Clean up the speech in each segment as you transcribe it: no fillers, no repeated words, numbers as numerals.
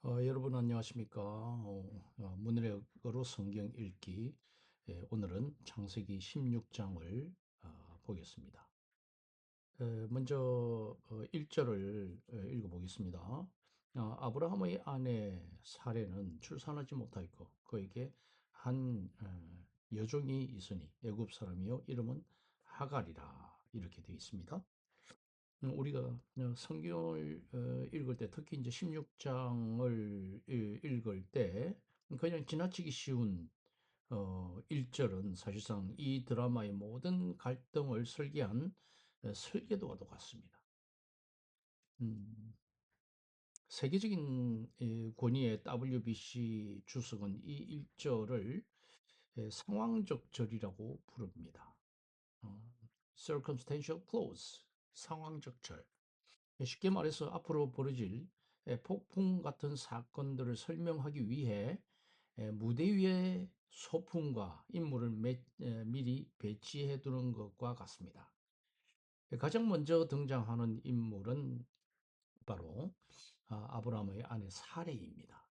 여러분 안녕하십니까? 문해력으로 성경 읽기. 오늘은 창세기 16장을 보겠습니다. 먼저 1절을 읽어보겠습니다. 아브라함의 아내 사레는 출산하지 못하였고 그에게 한 여종이 있으니 애굽 사람이요 이름은 하갈이라 이렇게 되어 있습니다. 우리가 성경을 읽을 때 특히 이제 16장을 읽을 때 그냥 지나치기 쉬운 1절은 사실상 이 드라마의 모든 갈등을 설계한 설계도와도 같습니다. 음, 세계적인 권위의 WBC 주석은 이 1절을 상황적 절이라고 부릅니다. 어, Circumstantial clause, 상황적 절. 쉽게 말해서 앞으로 벌어질 폭풍 같은 사건들을 설명하기 위해 무대 위에 소품과 인물을 미리 배치해 두는 것과 같습니다. 가장 먼저 등장하는 인물은 바로 아브라함의 아내 사레입니다.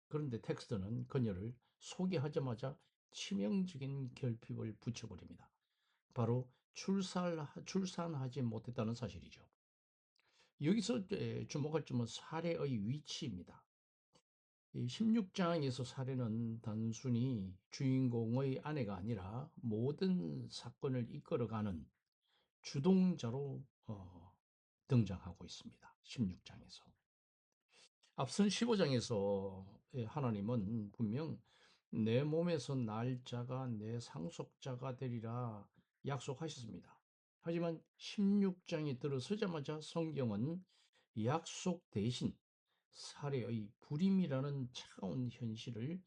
그런데 텍스트는 그녀를 소개하자마자 치명적인 결핍을 붙여버립니다. 바로 출산하지 못했다는 사실이죠. 여기서 주목할 점은 사례의 위치입니다. 이 16장에서 사례는 단순히 주인공의 아내가 아니라 모든 사건을 이끌어가는 주동자로 등장하고 있습니다. 16장에서. 앞선 15장에서 하나님은 분명 내 몸에서 날 자가 내 상속자가 되리라 약속하셨습니다. 하지만 16장이 들어서자마자 성경은 약속 대신 사례의 불임이라는 차가운 현실을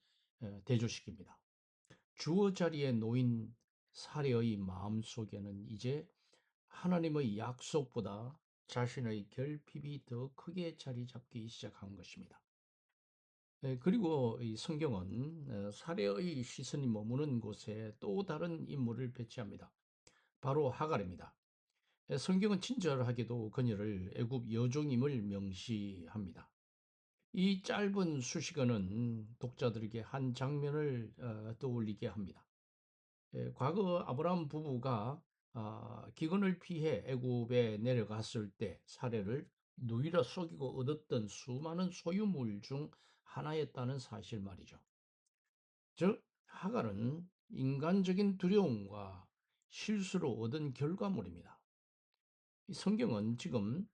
대조시킵니다. 주어 자리에 놓인 사례의 마음속에는 이제 하나님의 약속보다 자신의 결핍이 더 크게 자리 잡기 시작한 것입니다. 그리고 이 성경은 사례의 시선이 머무는 곳에 또 다른 인물을 배치합니다. 바로 하갈입니다. 성경은 친절하게도 그녀를 애굽 여종임을 명시합니다. 이 짧은 수식어는 독자들에게 한 장면을 떠올리게 합니다. 과거 아브라함 부부가 기근을 피해 애굽에 내려갔을 때 사례를 누이라 속이고 얻었던 수많은 소유물 중 하나였다는 사실 말이죠. 즉 하갈은 인간적인 두려움과 실수로 얻은 결과물입니다. 이 성경은 지금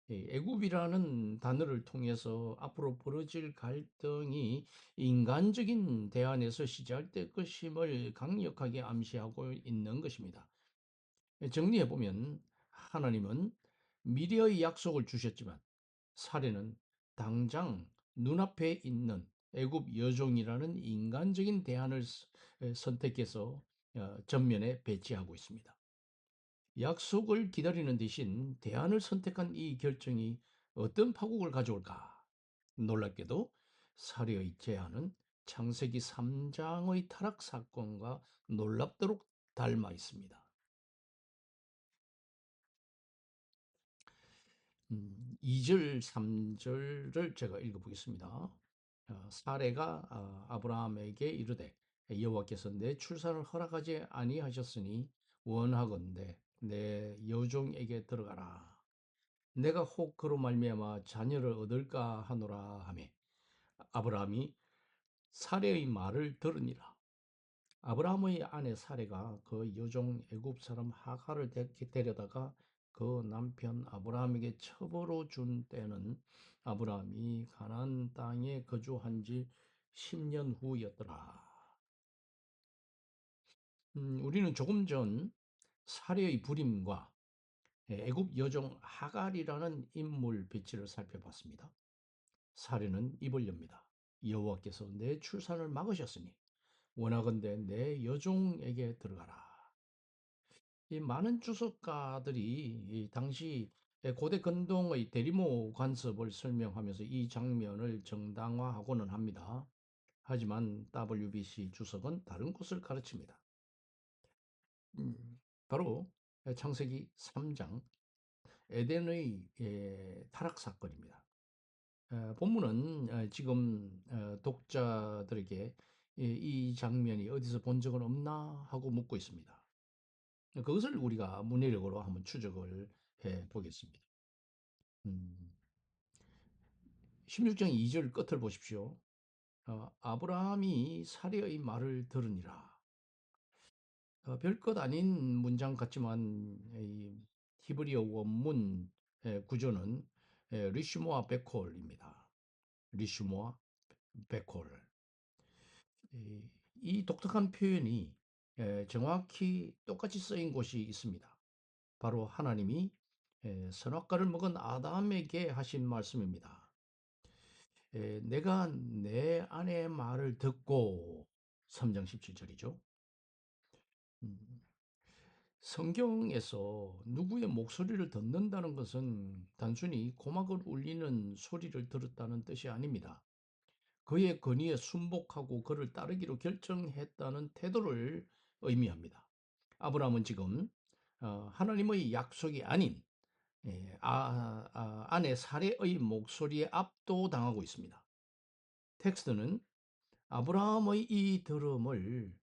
애굽이라는 단어를 통해서 앞으로 벌어질 갈등이 인간적인 대안에서 시작될 것임을 강력하게 암시하고 있는 것입니다. 정리해 보면 하나님은 미래의 약속을 주셨지만 사례는 당장 눈앞에 있는 애굽 여종이라는 인간적인 대안을 선택해서 전면에 배치하고 있습니다. 약속을 기다리는 대신 대안을 선택한 이 결정이 어떤 파국을 가져올까? 놀랍게도 사례의 제안은 창세기 3장의 타락 사건과 놀랍도록 닮아 있습니다. 2절, 3절을 제가 읽어보겠습니다. 사례가 아브라함에게 이르되 여호와께서 내 출산을 허락하지 아니하셨으니 원하건대 내 여종에게 들어가라. 내가 혹 그로 말미암아 자녀를 얻을까 하노라 하매 아브라함이 사례의 말을 들으니라. 아브라함의 아내 사례가 그 여종 애굽 사람 하갈을 데려다가 그 남편 아브라함에게 첩으로 준 때는 아브라함이 가나안 땅에 거주한 지 10년 후였더라. 우리는 조금 전 사례의 불임과 애굽 여종 하갈이라는 인물 배치를 살펴봤습니다. 사례는 입을 엽니다. 여호와께서 내 출산을 막으셨으니 원하건대 내 여종에게 들어가라. 이 많은 주석가들이 이 당시 고대 근동의 대리모 관습을 설명하면서 이 장면을 정당화하고는 합니다. 하지만 WBC 주석은 다른 것을 가르칩니다. 바로 창세기 3장 에덴의 타락 사건입니다. 본문은 지금 독자들에게 이 장면이 어디서 본 적은 없나 하고 묻고 있습니다. 그것을 우리가 문해력으로 한번 추적을 해 보겠습니다. 16장 2절 끝을 보십시오. 아브라함이 사례의 말을 들으니라. 별것 아닌 문장 같지만 이 히브리어 원문 구조는 리슈모아 베콜입니다. 리슈모아 베콜. 이 독특한 표현이 정확히 똑같이 쓰인 곳이 있습니다. 바로 하나님이 선악과를 먹은 아담에게 하신 말씀입니다. 내가 내 아내의 말을 듣고 3장 17절이죠. 성경에서 누구의 목소리를 듣는다는 것은 단순히 고막을 울리는 소리를 들었다는 뜻이 아닙니다. 그의 건의에 순복하고 그를 따르기로 결정했다는 태도를 의미합니다. 아브라함은 지금 하나님의 약속이 아닌 아내 사례의 목소리에 압도당하고 있습니다. 텍스트는 아브라함의 이 들음을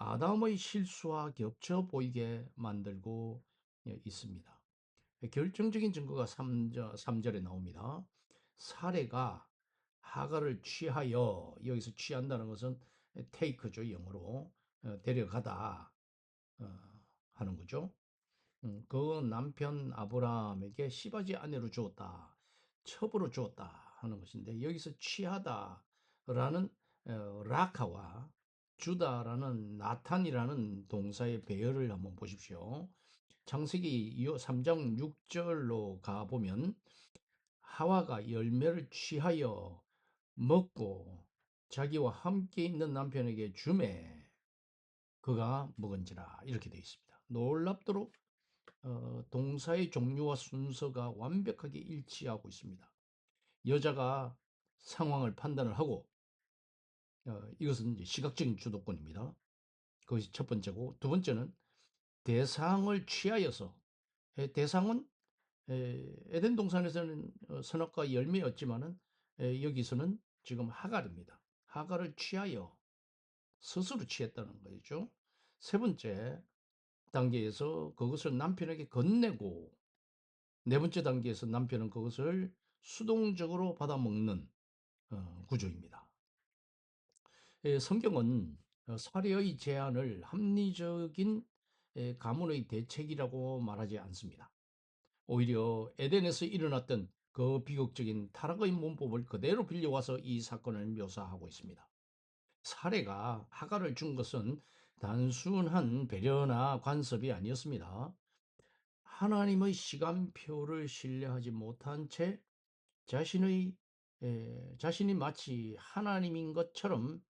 아담의 실수와 겹쳐 보이게 만들고 있습니다. 결정적인 증거가 3절에 나옵니다. 사례가 하가를 취하여, 여기서 취한다는 것은 take죠, 영어로. 데려가다 하는 거죠. 그 남편 아브라함에게 시바지 아내로 주었다, 첩으로 주었다 하는 것인데, 여기서 취하다라는 라카와 주다라는 나탄이라는 동사의 배열을 한번 보십시오. 창세기 3장 6절로 가보면 하와가 열매를 취하여 먹고 자기와 함께 있는 남편에게 주매 그가 먹은지라, 이렇게 되어 있습니다. 놀랍도록 동사의 종류와 순서가 완벽하게 일치하고 있습니다. 여자가 상황을 판단을 하고 이것은 이제 시각적인 주도권입니다. 그것이 첫 번째고, 두 번째는 대상을 취하여서, 대상은 에덴 동산에서는 선악과 열매였지만은 여기서는 지금 하갈입니다. 하갈을 취하여 스스로 취했다는 거죠. 세 번째 단계에서 그것을 남편에게 건네고, 네 번째 단계에서 남편은 그것을 수동적으로 받아먹는 구조입니다. 성경은 사례의 제안을 합리적인 가문의 대책이라고 말하지 않습니다. 오히려 에덴에서 일어났던 그 비극적인 타락의 문법을 그대로 빌려와서 이 사건을 묘사하고 있습니다. 사례가 하갈을 준 것은 단순한 배려나 간섭이 아니었습니다. 하나님의 시간표를 신뢰하지 못한 채 자신이 마치 하나님인 것처럼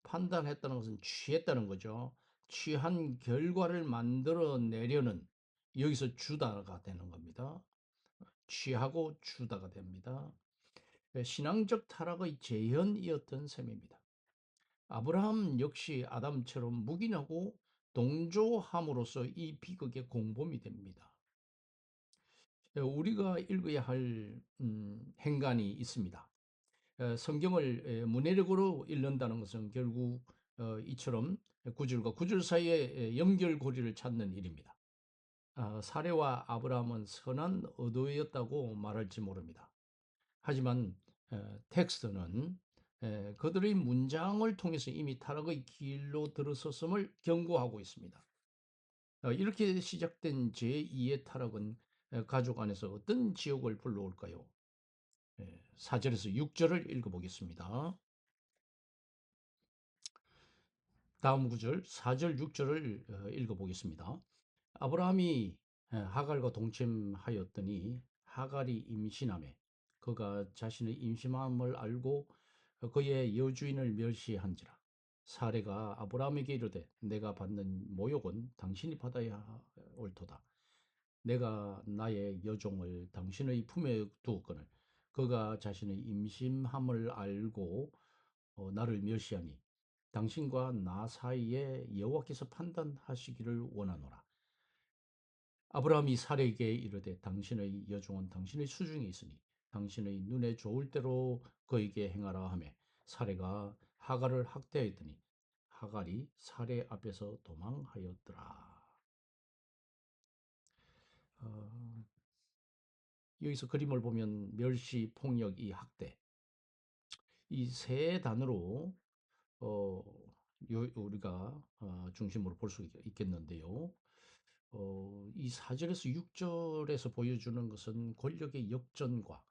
판단했다는 것은 취했다는 거죠. 취한 결과를 만들어내려는, 여기서 주다가 되는 겁니다. 취하고 주다가 됩니다. 신앙적 타락의 재현이었던 셈입니다. 아브라함 역시 아담처럼 묵인하고 동조함으로써 이 비극의 공범이 됩니다. 우리가 읽어야 할 행간이 있습니다. 성경을 문해력으로 읽는다는 것은 결국 이처럼 구절과 구절 사이에 연결고리를 찾는 일입니다. 사례와 아브라함은 선한 의도였다고 말할지 모릅니다. 하지만 텍스트는 그들의 문장을 통해서 이미 타락의 길로 들어섰음을 경고하고 있습니다. 이렇게 시작된 제2의 타락은 가족 안에서 어떤 지옥을 불러올까요? 4절에서 6절을 읽어보겠습니다. 다음 구절 4절 6절을 읽어보겠습니다. 아브라함이 하갈과 동침하였더니 하갈이 임신하매 그가 자신의 임신함을 알고 그의 여주인을 멸시한지라. 사레가 아브라함에게 이르되 내가 받는 모욕은 당신이 받아야 옳도다. 내가 나의 여종을 당신의 품에 두었거늘 그가 자신의 임신함을 알고 나를 멸시하니 당신과 나 사이에 여호와께서 판단하시기를 원하노라. 아브라함이 사레에게 이르되 당신의 여종은 당신의 수중에 있으니 당신의 눈에 좋을 대로 그에게 행하라 하며 사례가 하갈을 학대하였더니 하갈이 사례 앞에서 도망하였더라. 어, 여기서 그림을 보면 멸시, 폭력, 이 학대 이 세 단어로 어, 우리가 중심으로 볼 수 있겠는데요. 이 4절에서 6절에서 보여주는 것은 권력의 역전과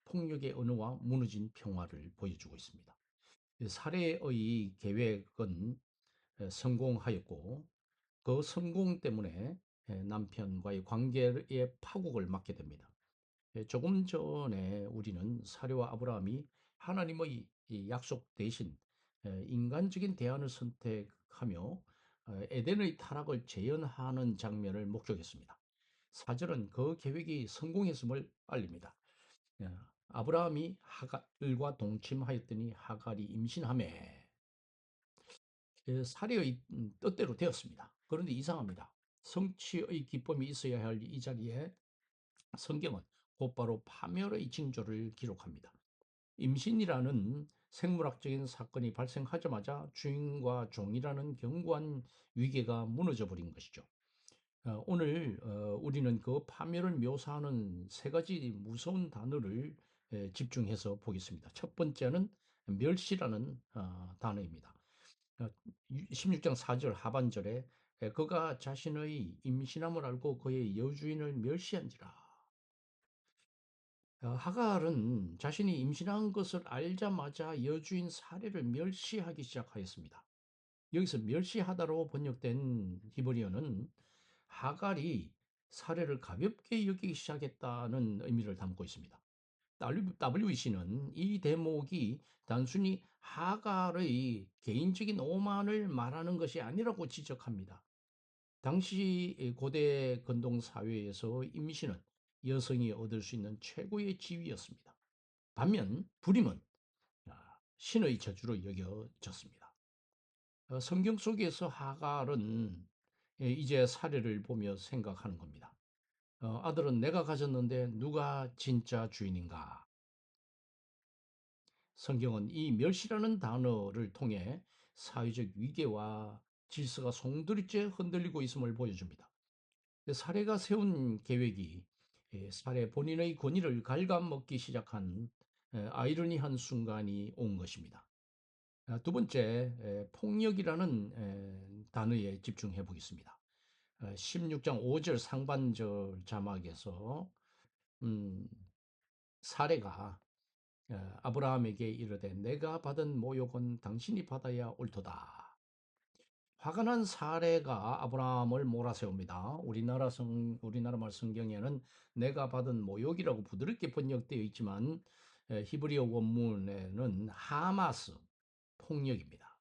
폭력의 언어와 무너진 평화를 보여주고 있습니다. 사례의 계획은 성공하였고 그 성공 때문에 남편과의 관계의 파국을 맞게 됩니다. 조금 전에 우리는 사례와 아브라함이 하나님의 이 약속 대신 인간적인 대안을 선택하며 에덴의 타락을 재현하는 장면을 목격했습니다. 4절은 그 계획이 성공했음을 알립니다. 예, 아브라함이 하갈과 동침하였더니 하갈이 임신하매 사례의 뜻대로 되었습니다. 그런데 이상합니다. 성취의 기쁨이 있어야 할 이 자리에 성경은 곧바로 파멸의 징조를 기록합니다. 임신이라는 생물학적인 사건이 발생하자마자 주인과 종이라는 견고한 위계가 무너져 버린 것이죠. 오늘 우리는 그 파멸을 묘사하는 세 가지 무서운 단어를 집중해서 보겠습니다. 첫 번째는 멸시라는 단어입니다. 16장 4절 하반절에 그가 자신의 임신함을 알고 그의 여주인을 멸시한지라. 하갈은 자신이 임신한 것을 알자마자 여주인 사례를 멸시하기 시작하였습니다. 여기서 멸시하다로 번역된 히브리어는 하갈이 사례를 가볍게 여기기 시작했다는 의미를 담고 있습니다. WBC는 이 대목이 단순히 하갈의 개인적인 오만을 말하는 것이 아니라고 지적합니다. 당시 고대 건동 사회에서 임신은 여성이 얻을 수 있는 최고의 지위였습니다. 반면 불임은 신의 저주로 여겨졌습니다. 성경 속에서 하갈은 이제 사례를 보며 생각하는 겁니다. 아들은 내가 가졌는데 누가 진짜 주인인가? 성경은 이 멸시라는 단어를 통해 사회적 위계와 질서가 송두리째 흔들리고 있음을 보여줍니다. 사례가 세운 계획이 사례 본인의 권위를 갉아먹기 시작한 아이러니한 순간이 온 것입니다. 두 번째, 폭력이라는 단어에 집중해 보겠습니다. 16장 5절 상반절 자막에서 음, 사례가 아브라함에게 이르되 내가 받은 모욕은 당신이 받아야 옳도다. 화가 난 사례가 아브라함을 몰아세웁니다. 우리나라 말 성경에는 내가 받은 모욕이라고 부드럽게 번역되어 있지만 히브리어 원문에는 하마스, 폭력입니다.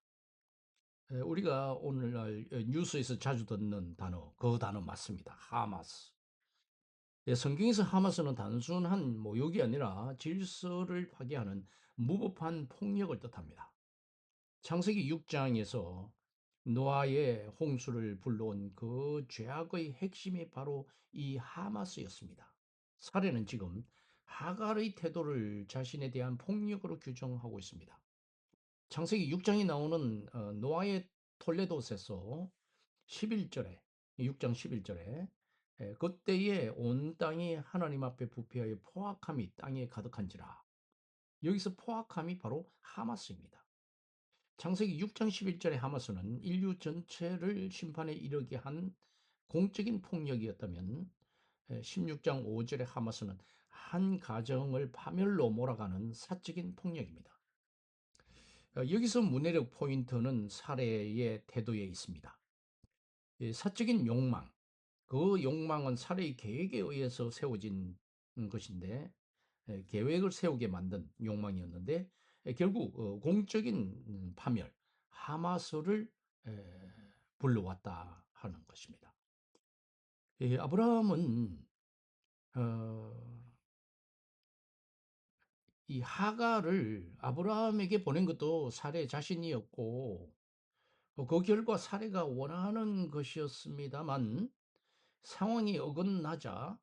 우리가 오늘날 뉴스에서 자주 듣는 단어, 그 단어 맞습니다. 하마스. 성경에서 하마스는 단순한 모욕이 아니라 질서를 파괴하는 무법한 폭력을 뜻합니다. 창세기 6장에서 노아의 홍수를 불러온 그 죄악의 핵심이 바로 이 하마스였습니다. 사례는 지금 하갈의 태도를 자신에 대한 폭력으로 규정하고 있습니다. 창세기 6장이 나오는 노아의 톨레도스에서 11절에 6장 11절에 그때에 온 땅이 하나님 앞에 부패하여 포악함이 땅에 가득한지라. 여기서 포악함이 바로 하마스입니다. 창세기 6장 11절의 하마스는 인류 전체를 심판에 이르게 한 공적인 폭력이었다면 16장 5절의 하마스는 한 가정을 파멸로 몰아가는 사적인 폭력입니다. 여기서 문해력 포인트는 사례의 태도에 있습니다. 사적인 욕망, 그 욕망은 사례의 계획에 의해서 세워진 것인데 계획을 세우게 만든 욕망이었는데 결국 공적인 파멸, 하마스를 불러왔다 하는 것입니다. 아브라함은 이 하갈을 아브라함에게 보낸 것도 사례 자신이었고 그 결과 사례가 원하는 것이었습니다만 상황이 어긋나자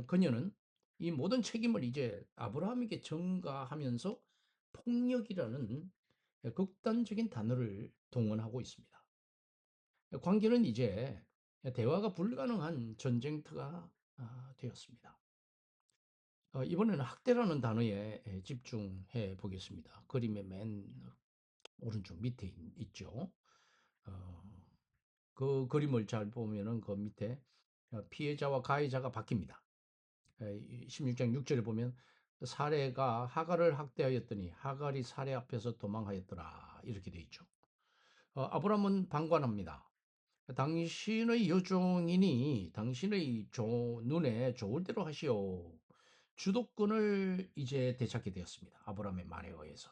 그녀는 이 모든 책임을 이제 아브라함에게 전가하면서 폭력이라는 극단적인 단어를 동원하고 있습니다. 관계는 이제 대화가 불가능한 전쟁터가 되었습니다. 이번에는 학대라는 단어에 집중해 보겠습니다. 그림의 맨 오른쪽 밑에 있죠. 어, 그 그림을 잘 보면은 그 밑에 피해자와 가해자가 바뀝니다. 16장 6절에 보면 사레가 하갈을 학대하였더니 하갈이 사레 앞에서 도망하였더라 이렇게 되어 있죠. 아브람은 방관합니다. 당신의 여종이니 당신의 눈에 좋을 대로 하시오. 주도권을 이제 되찾게 되었습니다. 아브라함의 말에 의해서.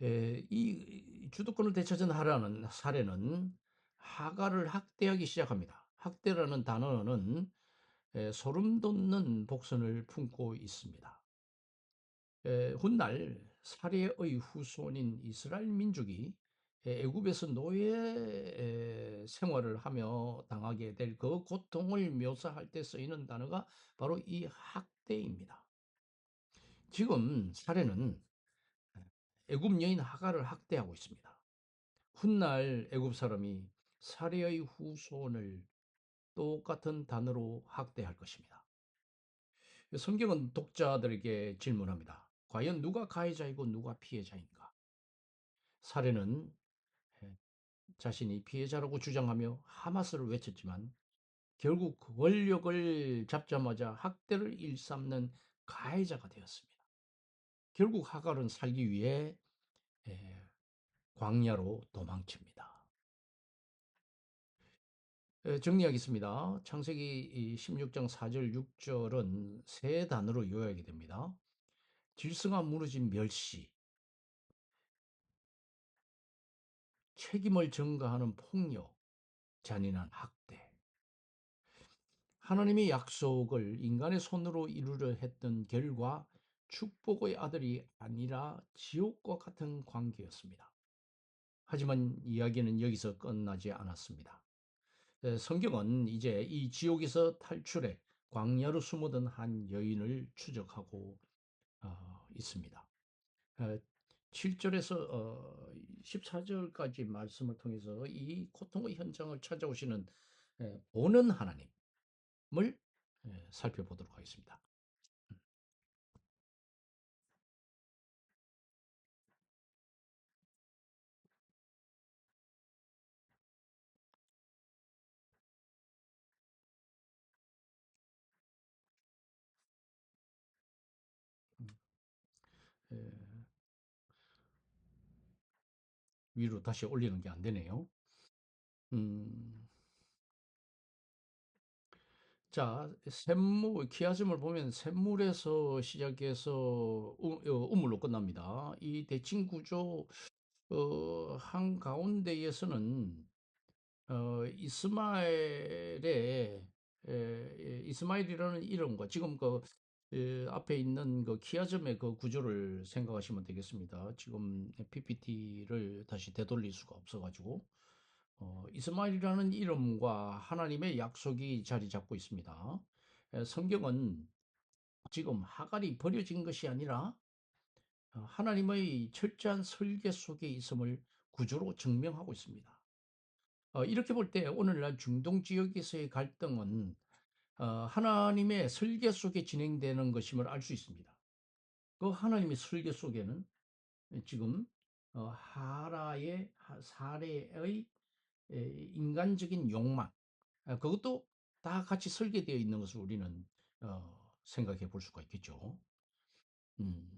이 주도권을 되찾은 하라는 사례는 하갈을 학대하기 시작합니다. 학대라는 단어는 소름 돋는 복선을 품고 있습니다. 훗날 사례의 후손인 이스라엘 민족이 애굽에서 노예 생활을 하며 당하게 될 그 고통을 묘사할 때 쓰이는 단어가 바로 이 학대입니다. 지금 사례는 애굽 여인 하갈을 학대하고 있습니다. 훗날 애굽 사람이 사례의 후손을 똑같은 단어로 학대할 것입니다. 성경은 독자들에게 질문합니다. 과연 누가 가해자이고 누가 피해자인가? 사례는 자신이 피해자라고 주장하며 하마스를 외쳤지만 결국 권력을 잡자마자 학대를 일삼는 가해자가 되었습니다. 결국 하갈은 살기 위해 광야로 도망칩니다. 정리하겠습니다. 창세기 16장 4절 6절은 세 단어로 요약이 됩니다. 질서가 무너진 멸시, 책임을 전가하는 폭력, 잔인한 학대. 하나님의 약속을 인간의 손으로 이루려 했던 결과 축복의 아들이 아니라 지옥과 같은 관계였습니다. 하지만 이야기는 여기서 끝나지 않았습니다. 성경은 이제 이 지옥에서 탈출해 광야로 숨어든 한 여인을 추적하고 있습니다. 7절에서 14절까지 말씀을 통해서 이 고통의 현장을 찾아오시는 보는 하나님을 살펴보도록 하겠습니다. 에, 위로 다시 올리는 게 안 되네요. 음, 자, 샘물, 키아즘을 보면 샘물에서 시작해서 우물로 끝납니다. 이 대칭 구조 한가운데에서는 이스마엘이라는 이름과 지금 앞에 있는 그 키아즘의 그 구조를 생각하시면 되겠습니다. 지금 PPT를 다시 되돌릴 수가 없어가지고 이스마엘이라는 이름과 하나님의 약속이 자리 잡고 있습니다. 성경은 지금 하갈이 버려진 것이 아니라 하나님의 철저한 설계 속에 있음을 구조로 증명하고 있습니다. 이렇게 볼 때 오늘날 중동 지역에서의 갈등은 하나님의 설계 속에 진행되는 것임을 알 수 있습니다. 그 하나님의 설계 속에는 지금 사례의 인간적인 욕망, 그것도 다 같이 설계되어 있는 것을 우리는 생각해 볼 수가 있겠죠. 음.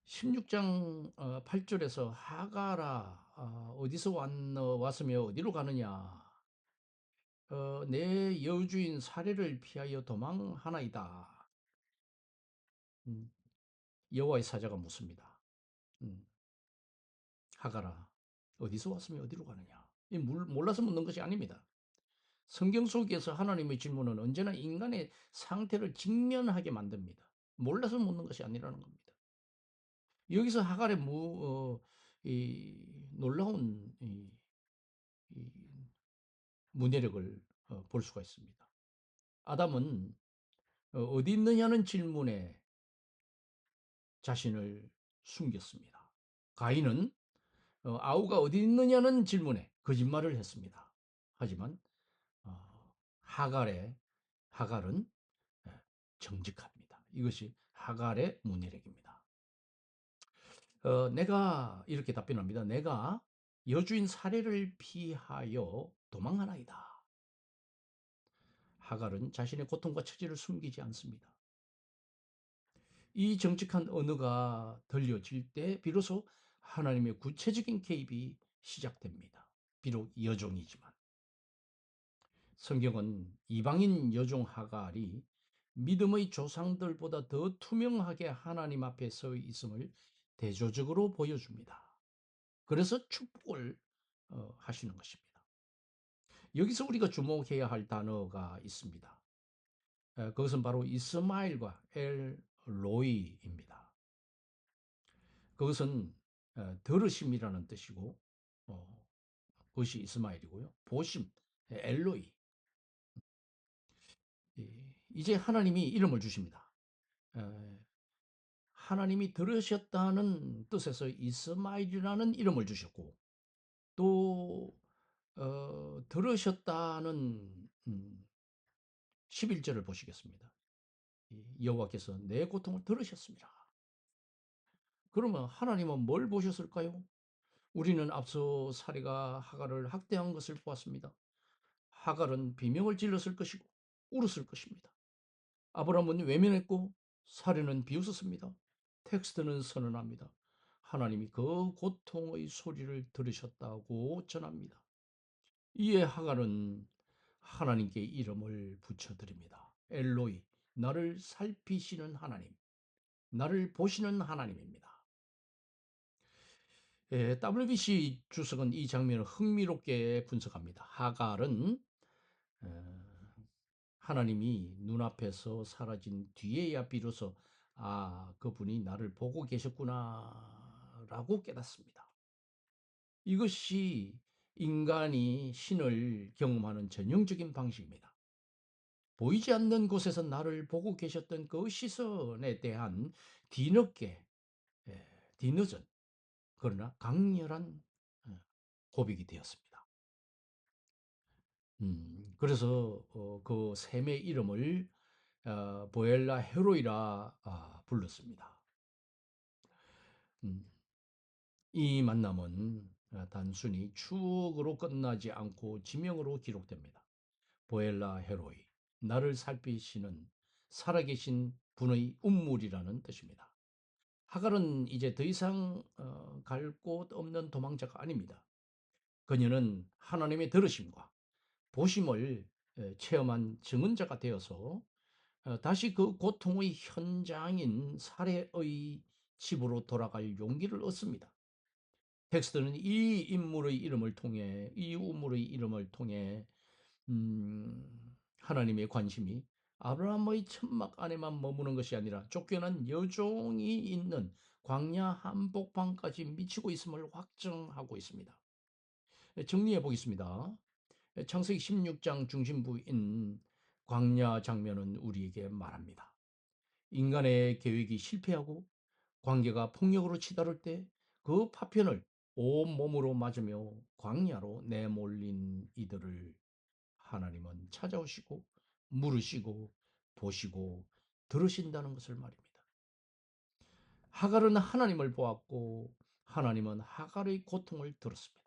16장 8절에서 하가라 어디서 왔으며 어디로 가느냐 내 여주인 사례를 피하여 도망하나이다. 음, 여호와의 사자가 묻습니다. 음, 하가라 어디서 왔으며 어디로 가느냐 몰라서 묻는 것이 아닙니다. 성경 속에서 하나님의 질문은 언제나 인간의 상태를 직면하게 만듭니다. 몰라서 묻는 것이 아니라는 겁니다. 여기서 하갈의 이 놀라운 이 문해력을 볼 수가 있습니다. 아담은 어디 있느냐는 질문에 자신을 숨겼습니다. 가인은 아우가 어디 있느냐는 질문에 거짓말을 했습니다. 하지만 어, 하갈은 정직합니다. 이것이 하갈의 문해력입니다. 내가 이렇게 답변합니다. 내가 여주인 사례를 피하여 도망하나이다. 하갈은 자신의 고통과 처지를 숨기지 않습니다. 이 정직한 언어가 들려질 때 비로소 하나님의 구체적인 개입이 시작됩니다. 비록 여종이지만. 성경은 이방인 여종 하갈이 믿음의 조상들보다 더 투명하게 하나님 앞에 서 있음을 대조적으로 보여줍니다. 그래서 축복을 하시는 것입니다. 여기서 우리가 주목해야 할 단어가 있습니다. 그것은 바로 이스마엘과 엘로이입니다. 그것은 들으심이라는 뜻이고 그것이 이스마엘이고요. 보심, 엘로이. 이제 하나님이 이름을 주십니다. 하나님이 들으셨다는 뜻에서 이스마엘이라는 이름을 주셨고 또 들으셨다는 11절을 보시겠습니다. 여호와께서 내 고통을 들으셨습니다. 그러면 하나님은 뭘 보셨을까요? 우리는 앞서 사리가 하갈을 학대한 것을 보았습니다. 하갈은 비명을 질렀을 것이고 울었을 것입니다. 아브라함은 외면했고 사리는 비웃었습니다. 텍스트는 선언합니다. 하나님이 그 고통의 소리를 들으셨다고 전합니다. 이에 하갈은 하나님께 이름을 붙여드립니다. 엘로이, 나를 살피시는 하나님, 나를 보시는 하나님입니다. WBC 주석은 이 장면을 흥미롭게 분석합니다. 하갈은 하나님이 눈앞에서 사라진 뒤에야 비로소 그분이 나를 보고 계셨구나 라고 깨닫습니다. 이것이 인간이 신을 경험하는 전형적인 방식입니다. 보이지 않는 곳에서 나를 보고 계셨던 그 시선에 대한 뒤늦게, 뒤늦은 그러나 강렬한 고백이 되었습니다. 그래서 그 샘의 이름을 보엘라 헤로이라 불렀습니다. 이 만남은 단순히 추억으로 끝나지 않고 지명으로 기록됩니다. 보엘라 헤로이, 나를 살피시는 살아계신 분의 운물이라는 뜻입니다. 하갈은 이제 더 이상 갈 곳 없는 도망자가 아닙니다. 그녀는 하나님의 들으심과 보심을 체험한 증언자가 되어서 다시 그 고통의 현장인 사례의 집으로 돌아갈 용기를 얻습니다. 텍스트는 이 인물의 이름을 통해, 이 우물의 이름을 통해 하나님의 관심이 아브라함의 천막 안에만 머무는 것이 아니라 쫓겨난 여종이 있는 광야 한복판까지 미치고 있음을 확증하고 있습니다. 정리해 보겠습니다. 창세기 16장 중심부인 광야 장면은 우리에게 말합니다. 인간의 계획이 실패하고 관계가 폭력으로 치달을 때 그 파편을 온몸으로 맞으며 광야로 내몰린 이들을 하나님은 찾아오시고 물으시고 보시고 들으신다는 것을 말입니다. 하갈은 하나님을 보았고 하나님은 하갈의 고통을 들었습니다.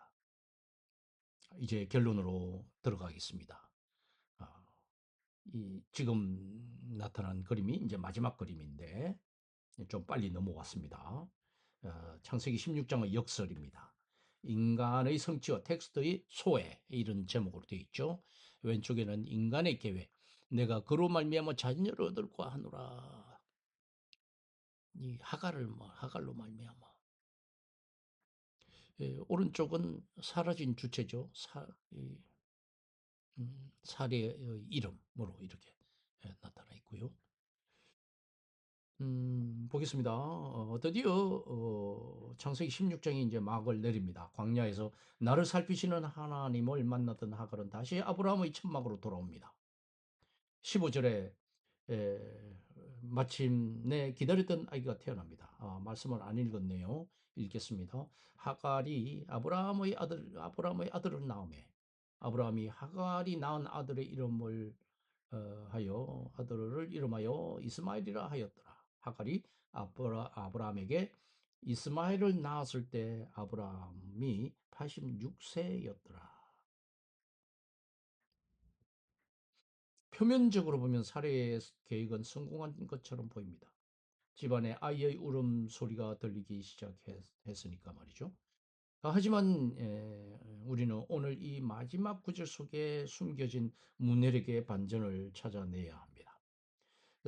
이제 결론으로 들어가겠습니다. 지금 나타난 그림이 이제 마지막 그림인데 좀 빨리 넘어왔습니다. 창세기 16장의 역설입니다. 인간의 성취와 텍스트의 소외 이런 제목으로 되어 있죠. 왼쪽에는 인간의 계획, 내가 그로 말미암아 자녀를 얻을까 하노라. 이 하갈로 말미암아. 오른쪽은 사라진 주체죠. 사례의 이름으로 이렇게 나타나 있고요. 보겠습니다. 드디어 창세기 16장이 이제 막을 내립니다. 광야에서 나를 살피시는 하나님을 만났던 하갈은 다시 아브라함의 천막으로 돌아옵니다. 15절에 마침내 기다렸던 아기가 태어납니다. 말씀을 안 읽었네요. 읽겠습니다. 하갈이 아브라함의 아들을 낳으매 아브라함이 하갈이 낳은 아들의 이름을 아들을 이름하여 이스마엘이라 하였더라. 하갈이 아브라함에게 이스마엘을 낳았을 때 아브라함이 86세였더라. 표면적으로 보면 살해의 계획은 성공한 것처럼 보입니다. 집안에 아이의 울음소리가 들리기 시작했으니까 말이죠. 하지만 우리는 오늘 이 마지막 구절 속에 숨겨진 문해력의 반전을 찾아내야 합니다.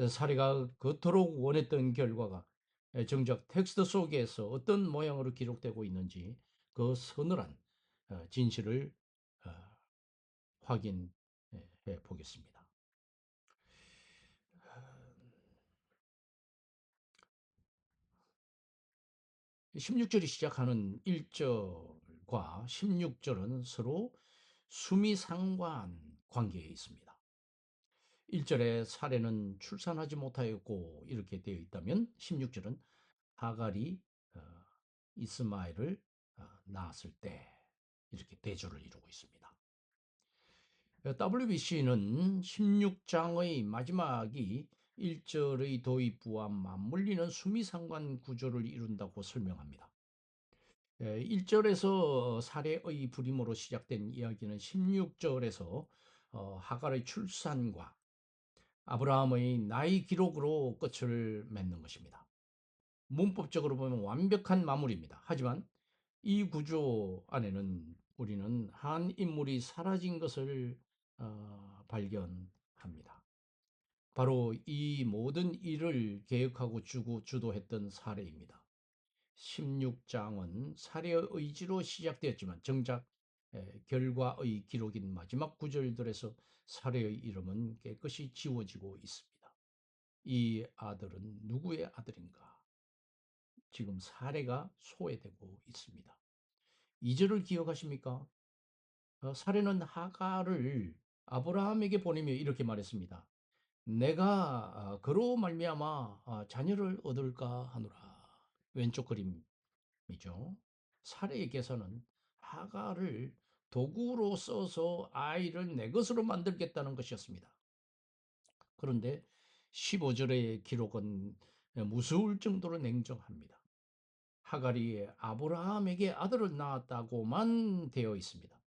사례가 그토록 원했던 결과가 정작 텍스트 속에서 어떤 모양으로 기록되고 있는지 그 서늘한 진실을 어, 확인해 보겠습니다. 16절이 시작하는 1절과 16절은 서로 수미상관 관계에 있습니다. 1절에 사례는 출산하지 못하였고 이렇게 되어 있다면 16절은 하갈이 어, 이스마엘을 낳았을 때 이렇게 대조를 이루고 있습니다. WBC는 16장의 마지막이 1절의 도입부와 맞물리는 수미상관 구조를 이룬다고 설명합니다. 1절에서 사례의 부림으로 시작된 이야기는 16절에서 하갈의 출산과 아브라함의 나이 기록으로 끝을 맺는 것입니다. 문법적으로 보면 완벽한 마무리입니다. 하지만 이 구조 안에는 우리는 한 인물이 사라진 것을 발견합니다. 바로 이 모든 일을 계획하고 주도했던 사례입니다. 16장은 사례의 의지로 시작되었지만 정작 결과의 기록인 마지막 구절들에서 사례의 이름은 깨끗이 지워지고 있습니다. 이 아들은 누구의 아들인가? 지금 사례가 소외되고 있습니다. 2절을 기억하십니까? 사례는 하갈을 아브라함에게 보내며 이렇게 말했습니다. 내가 그로 말미암아 자녀를 얻을까 하노라. 왼쪽 그림이죠. 사례에게서는 하갈을 도구로 써서 아이를 내 것으로 만들겠다는 것이었습니다. 그런데 15절의 기록은 무서울 정도로 냉정합니다. 하갈이 아브라함에게 아들을 낳았다고만 되어 있습니다.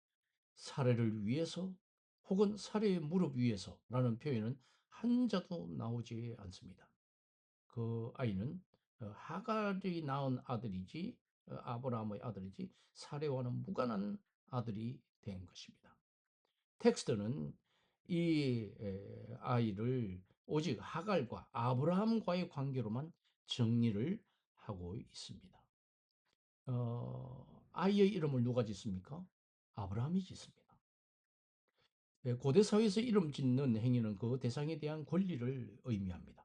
사례를 위해서 혹은 사례의 무릎 위에서라는 표현은 한자도 나오지 않습니다. 그 아이는 하갈이 낳은 아들이지 아브라함의 아들이지 사례와는 무관한 아들이 된 것입니다. 텍스트는 이 아이를 오직 하갈과 아브라함과의 관계로만 정리를 하고 있습니다. 아이의 이름을 누가 짓습니까? 아브라함이 짓습니다. 고대 사회에서 이름 짓는 행위는 그 대상에 대한 권리를 의미합니다.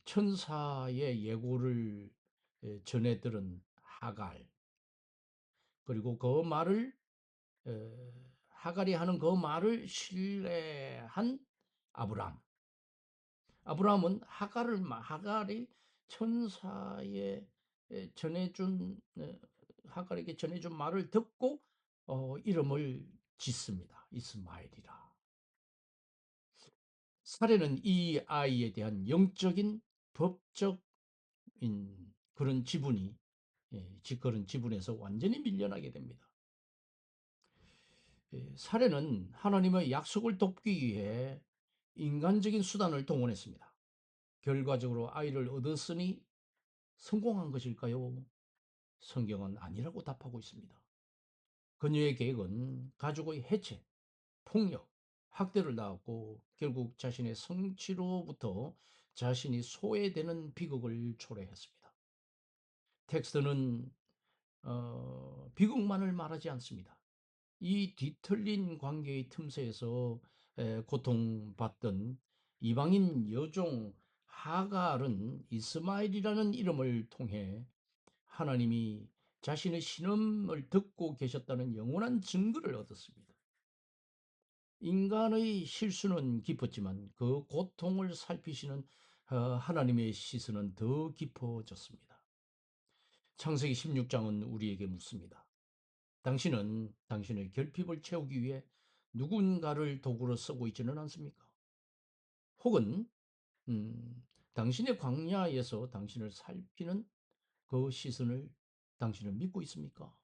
천사의 예고를 전해 들은 하갈, 그리고 그 말을 하갈이 하는 그 말을 신뢰한 아브라함. 아브라함은 하갈이 천사의 전해준 하갈에게 전해준 말을 듣고 이름을 짓습니다. 이스마엘이라. 사례는 이 아이에 대한 영적인 법적인 그런 지분이 그런 지분에서 완전히 밀려나게 됩니다. 사례는 하나님의 약속을 돕기 위해 인간적인 수단을 동원했습니다. 결과적으로 아이를 얻었으니 성공한 것일까요? 성경은 아니라고 답하고 있습니다. 그녀의 계획은 가족의 해체, 폭력, 학대를 낳았고 결국 자신의 성취로부터 자신이 소외되는 비극을 초래했습니다. 텍스트는 비극만을 말하지 않습니다. 이 뒤틀린 관계의 틈새에서 고통받던 이방인 여종 하갈은 이스마엘이라는 이름을 통해 하나님이 자신의 신음을 듣고 계셨다는 영원한 증거를 얻었습니다. 인간의 실수는 깊었지만 그 고통을 살피시는 하나님의 시선은 더 깊어졌습니다. 창세기 16장은 우리에게 묻습니다. 당신은 당신의 결핍을 채우기 위해 누군가를 도구로 쓰고 있지는 않습니까? 혹은 당신의 광야에서 당신을 살피는 그 시선을 당신은 믿고 있습니까?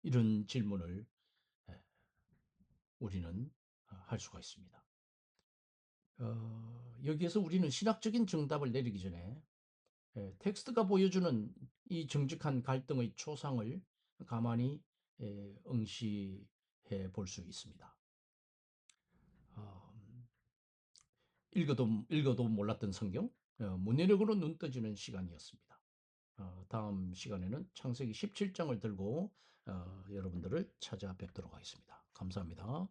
이런 질문을 우리는 할 수가 있습니다. 여기에서 우리는 신학적인 정답을 내리기 전에 텍스트가 보여주는 이 정직한 갈등의 초상을 가만히 응시해 볼 수 있습니다. 어, 읽어도 몰랐던 성경, 문해력으로 눈 떠지는 시간이었습니다. 다음 시간에는 창세기 17장을 들고 여러분들을 찾아뵙도록 하겠습니다. 감사합니다.